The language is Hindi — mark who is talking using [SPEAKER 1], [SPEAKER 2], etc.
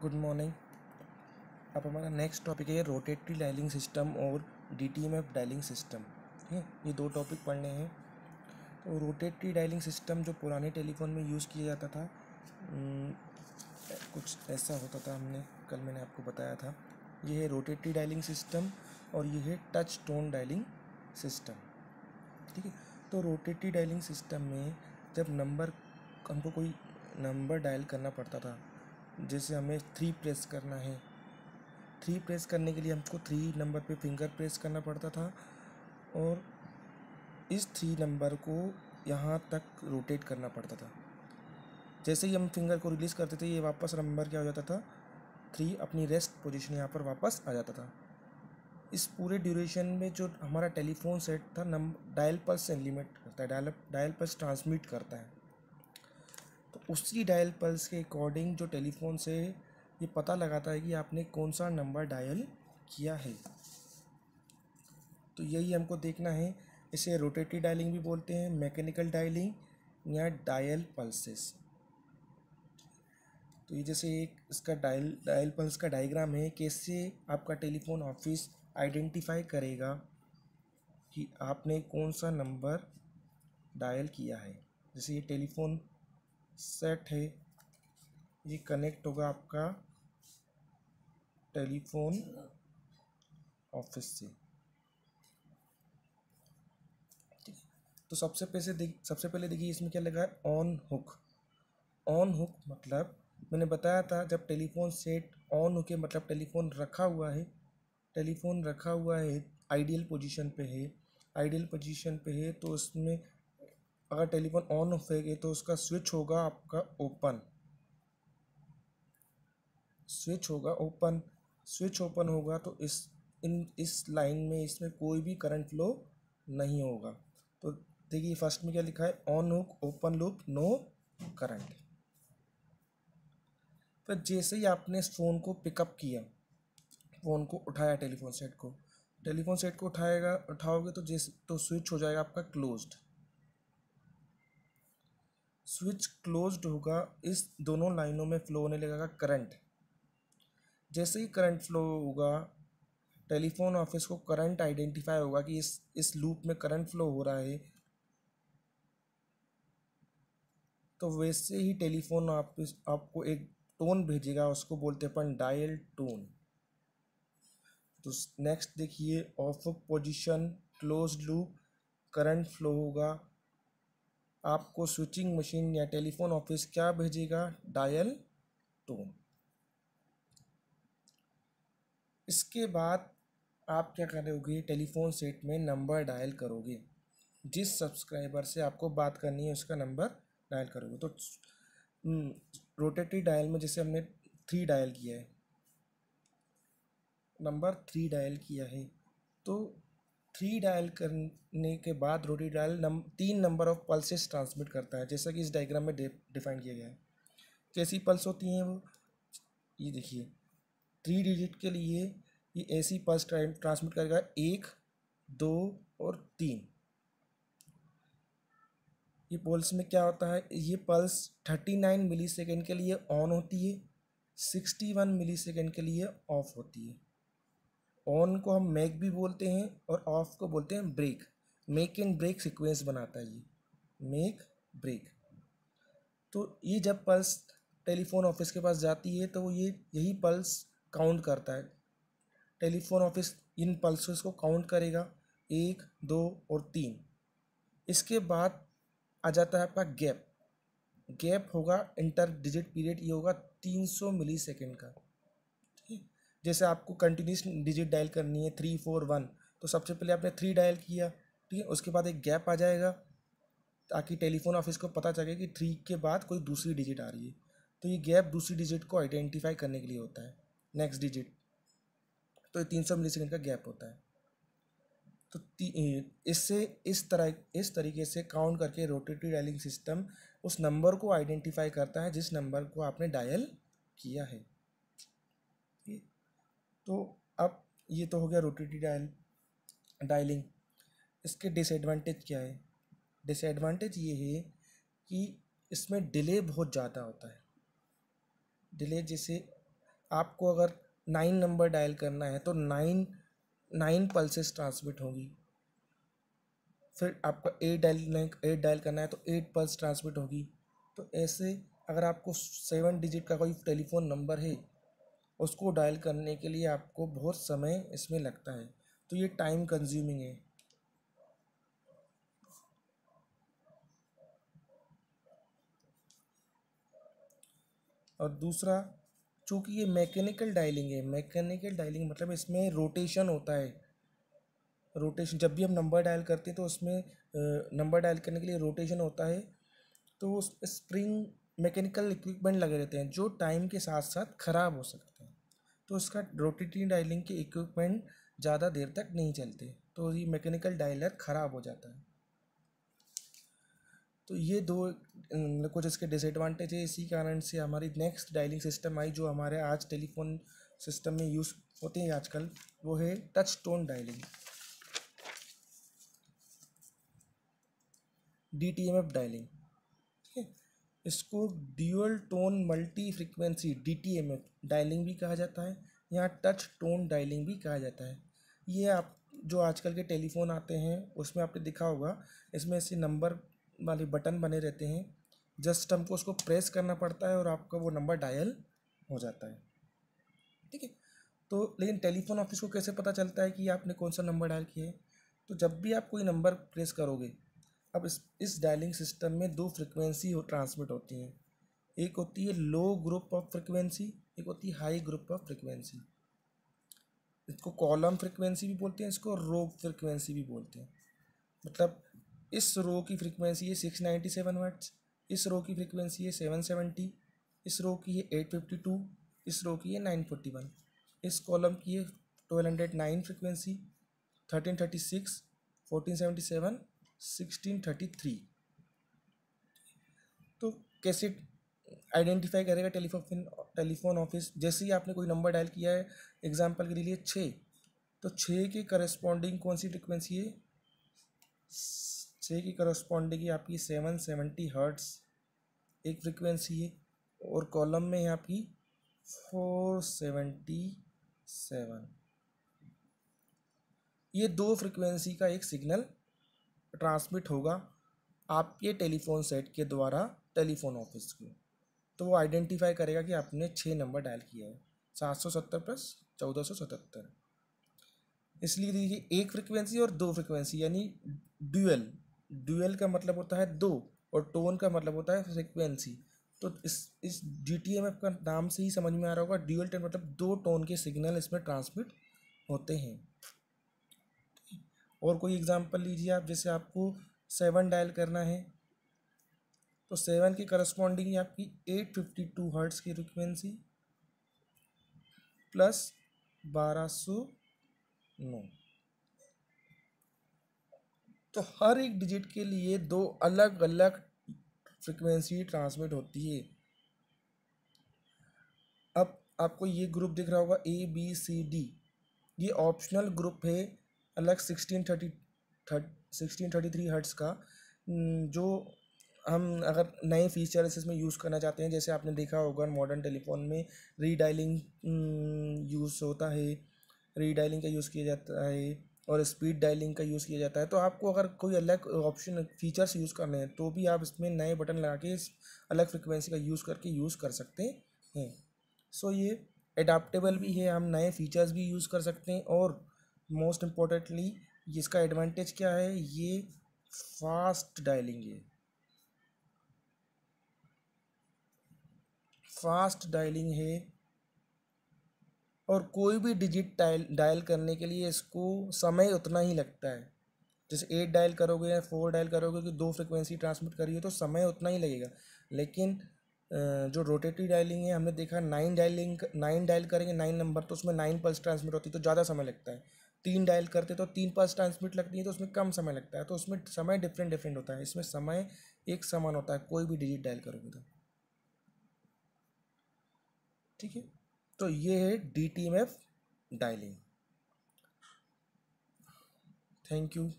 [SPEAKER 1] Good morning. अब हमारा नेक्स्ट टॉपिक है रोटेटरी डायलिंग सिस्टम और डीटीएमएफ डायलिंग सिस्टम। ठीक है, ये दो टॉपिक पढ़ने हैं। तो रोटेटरी डायलिंग सिस्टम जो पुराने टेलीफोन में यूज़ किया जाता था, कुछ ऐसा होता था, मैंने आपको बताया था। ये है रोटेटरी डायलिंग सिस्टम और ये है टच टोन डायलिंग सिस्टम। ठीक है, तो रोटेटरी डायलिंग सिस्टम में जब हमको कोई नंबर डायल करना पड़ता था, जैसे हमें 3 प्रेस करना है, 3 प्रेस करने के लिए हमको 3 नंबर पे फिंगर प्रेस करना पड़ता था और इस 3 नंबर को यहाँ तक रोटेट करना पड़ता था। जैसे ही हम फिंगर को रिलीज़ करते थे, ये वापस नंबर क्या हो जाता था, 3 अपनी रेस्ट पोजीशन यहाँ पर वापस आ जाता था। इस पूरे ड्यूरेशन में जो हमारा टेलीफोन सेट था, डायल पल्स से लिमिट करता है, डायल पल्स ट्रांसमिट करता है। तो उसी डायल पल्स के अकॉर्डिंग जो टेलीफोन से ये पता लगाता है कि आपने कौन सा नंबर डायल किया है। तो यही हमको देखना है। इसे रोटेटरी डायलिंग भी बोलते हैं, मैकेनिकल डायलिंग या डायल पल्सेस। तो ये जैसे एक इसका डायल पल्स का डायग्राम है, कैसे आपका टेलीफोन ऑफिस आइडेंटिफाई करेगा कि आपने कौन सा नंबर डायल किया है। जैसे ये टेलीफोन सेट है, ये कनेक्ट होगा आपका टेलीफोन ऑफिस से। तो सबसे पहले देखिए इसमें क्या लगा है, ऑन हुक। ऑन हुक मतलब मैंने बताया था, जब टेलीफोन सेट ऑन होके मतलब टेलीफोन रखा हुआ है, आइडियल पोजीशन पे है, तो उसमें अगर टेलीफोन ऑन होगे तो उसका स्विच होगा आपका ओपन, स्विच ओपन होगा तो इस लाइन में इसमें कोई भी करंट फ्लो नहीं होगा। तो देखिए फर्स्ट में क्या लिखा है, on hook open loop no current. फिर जैसे ही आपने इस फ़ोन को पिकअप किया, फ़ोन को उठाया, टेलीफोन सेट को उठाओगे तो स्विच हो जाएगा आपका क्लोज्ड। स्विच क्लोज्ड होगा, इस दोनों लाइनों में फ्लो होने लगेगा करंट। जैसे ही करंट फ्लो होगा, टेलीफोन ऑफिस को करंट आइडेंटिफाई होगा कि इस लूप में करंट फ्लो हो रहा है, तो वैसे ही टेलीफोन ऑफिस आपको एक टोन भेजेगा, उसको बोलते हैं अपन डायल टोन। तो नेक्स्ट देखिए, of position closed loop, current flow होगा, आपको स्विचिंग मशीन या टेलीफोन ऑफिस क्या भेजेगा, डायल टोन। इसके बाद आप क्या करोगे, टेलीफोन सेट में नंबर डायल करोगे, जिस सब्सक्राइबर से आपको बात करनी है उसका नंबर डायल करोगे। तो रोटेटरी डायल में जैसे हमने 3 डायल किया है, नंबर 3 डायल किया है, तो 3 डायल करने के बाद rotary dial 3 number of pulses transmit करता है, जैसा कि इस डायग्राम में डिफाइन किया गया है। कैसी पल्स होती हैं वो, ये देखिए 3 डिजिट के लिए ये ऐसी पल्स ट्रांसमिट करेगा, 1, 2 और 3। ये पल्स में क्या होता है, ये पल्स 39 मिली सेकेंड के लिए ऑन होती है, 61 मिली सेकेंड के लिए ऑफ होती है। ऑन को हम मेक भी बोलते हैं और ऑफ को बोलते हैं break. Make and break sequence बनाता है ये, मेक ब्रेक। तो ये जब पल्स टेलीफोन ऑफिस के पास जाती है तो ये यही पल्स काउंट करता है। टेलीफोन ऑफिस इन पल्सेस को काउंट करेगा, 1, 2 और 3। इसके बाद आ जाता है आपका गैप होगा, इंटर डिजिट पीरियड ये होगा 300 मिली सेकेंड का। ठीक, जैसे आपको कंटिन्यूस डिजिट डायल करनी है 3, 4, 1, तो सबसे पहले आपने 3 डायल किया, ठीक है, उसके बाद एक गैप आ जाएगा ताकि टेलीफोन ऑफिस को पता चले कि 3 के बाद कोई दूसरी डिजिट आ रही है। तो ये गैप दूसरी डिजिट को आइडेंटिफाई करने के लिए होता है, नेक्स्ट डिजिट। तो ये 300 मिली सेकेंड का गैप होता है। तो इससे इस तरीके से काउंट करके रोटेटरी डायलिंग सिस्टम उस नंबर को आइडेंटिफाई करता है जिस नंबर को आपने डायल किया है। तो अब ये तो हो गया रोटेटरी डायलिंग। इसके डिसएडवांटेज क्या है, डिसएडवांटेज ये है कि इसमें डिले बहुत ज़्यादा होता है। डिले जैसे आपको अगर 9 नंबर डायल करना है तो 9 पल्सेस ट्रांसमिट होगी। फिर आपका 8 डायल करना है तो 8 पल्स ट्रांसमिट होगी। तो ऐसे अगर आपको 7 डिजिट का कोई टेलीफोन नंबर है, उसको डायल करने के लिए आपको बहुत समय इसमें लगता है, तो ये टाइम कंज्यूमिंग है। और दूसरा, चूँकि ये मैकेनिकल डायलिंग है, मैकेनिकल डायलिंग मतलब इसमें रोटेशन होता है। रोटेशन, जब भी हम नंबर डायल करते हैं तो उसमें नंबर डायल करने के लिए रोटेशन होता है, तो उस स्प्रिंग मैकेनिकल इक्विपमेंट लगे रहते हैं जो टाइम के साथ साथ ख़राब हो सकते हैं। तो इसका रोटेटिंग डायलिंग के इक्विपमेंट ज़्यादा देर तक नहीं चलते, तो ये मैकेनिकल डायलर ख़राब हो जाता है। तो ये दो कुछ इसके डिसएडवांटेज है। इसी कारण से हमारी नेक्स्ट डायलिंग सिस्टम आई जो हमारे आज टेलीफोन सिस्टम में यूज़ होते हैं आजकल, वो है touch tone dialing, DTMF dialing. ठीक है, इसको dual tone multi frequency DTMF dialing भी कहा जाता है, यहाँ टच टोन डायलिंग भी कहा जाता है। ये आप जो आजकल के टेलीफोन आते हैं उसमें आपने देखा होगा, इसमें ऐसे नंबर वाले बटन बने रहते हैं, जस्ट हमको उसको प्रेस करना पड़ता है और आपका वो नंबर डायल हो जाता है। ठीक है, तो लेकिन टेलीफोन ऑफिस को कैसे पता चलता है कि आपने कौन सा नंबर डायल किया है? तो जब भी आप कोई नंबर प्रेस करोगे, अब इस डायलिंग सिस्टम में दो फ्रिक्वेंसी ट्रांसमिट होती हैं। एक होती है लो ग्रुप ऑफ फ्रिक्वेंसी, एक होती है हाई ग्रुप ऑफ फ्रिक्वेंसी। इसको कॉलम फ्रिक्वेंसी भी बोलते हैं, इसको रो फ्रिक्वेंसी भी बोलते हैं। मतलब इस रो की फ्रिक्वेंसी है 697 हर्ट्ज, इस रो की फ्रिक्वेंसी है 770, इस रो की है 852, इस रो की है 941, इस कॉलम की है 1209 फ्रिक्वेंसी, 1336, 1477, 1633। तो कैसे आइडेंटिफाई करेगा टेलीफोन ऑफिस? जैसे ही आपने कोई नंबर डायल किया है, एग्जांपल के लिए 6, तो 6 के करस्पॉन्डिंग कौन सी फ्रिक्वेंसी है? 6 की करस्पॉन्डिंग आपकी 770 हर्ट्स एक फ्रिक्वेंसी है, और कॉलम में है आपकी 477। ये दो फ्रिक्वेंसी का एक सिग्नल ट्रांसमिट होगा आपके टेलीफोन सेट के द्वारा टेलीफोन ऑफिस को। तो वो आइडेंटिफाई करेगा कि आपने 6 नंबर डायल किया है, 770 प्लस 1477। इसलिए देखिए, एक फ्रिक्वेंसी और दो फ्रिक्वेंसी यानी ड्यूअल। ड्यूअल का मतलब होता है दो, और टोन का मतलब होता है फ्रिक्वेंसी। तो इस DTMF का नाम से ही समझ में आ रहा होगा, ड्यूअल टोन मतलब दो टोन के सिग्नल इसमें ट्रांसमिट होते हैं। और कोई एग्जांपल लीजिए आप, जैसे आपको 7 डायल करना है, तो 7 की करस्पॉन्डिंग आपकी 852 हर्ट्स की फ्रिक्वेंसी प्लस 1209। तो हर एक डिजिट के लिए दो अलग अलग फ्रिक्वेंसी ट्रांसमिट होती है। अब आपको ये ग्रुप दिख रहा होगा ABCD, ये ऑप्शनल ग्रुप है अलग 1633 हर्ट्स का, जो हम अगर नए फीचर्स इसमें यूज़ करना चाहते हैं, जैसे आपने देखा होगा मॉडर्न टेलीफोन में रीडायलिंग यूज़ होता है, रीडायलिंग का यूज़ किया जाता है, और स्पीड डायलिंग का यूज़ किया जाता है। तो आपको अगर कोई अलग ऑप्शन फीचर्स यूज़ करने हैं तो भी आप इसमें नए बटन लगा के इस अलग फ्रिक्वेंसी का यूज़ करके यूज़ कर सकते हैं। सो ये एडाप्टेबल भी है, हम नए फीचर्स भी यूज़ कर सकते हैं, और मोस्ट इम्पोर्टेंटली इसका एडवांटेज क्या है, ये फास्ट डायलिंग है। फास्ट डायलिंग है, और कोई भी डिजिट डायल करने के लिए इसको समय उतना ही लगता है। जैसे 8 डायल करोगे या 4 डायल करोगे, कि दो फ्रिक्वेंसी ट्रांसमिट करिए तो समय उतना ही लगेगा। लेकिन जो रोटेटरी डायलिंग है, हमने देखा 9 डायल करेंगे 9 नंबर, तो उसमें 9 पल्स ट्रांसमिट होती है तो ज़्यादा समय लगता है। 3 डायल करते तो 3 पल्स ट्रांसमिट लगती है तो उसमें कम समय लगता है। तो उसमें समय डिफरेंट डिफरेंट होता है, इसमें समय एक समान होता है कोई भी डिजिट डायल करोगे तो। ठीक है, तो ये है DTMF डायलिंग। Thank you.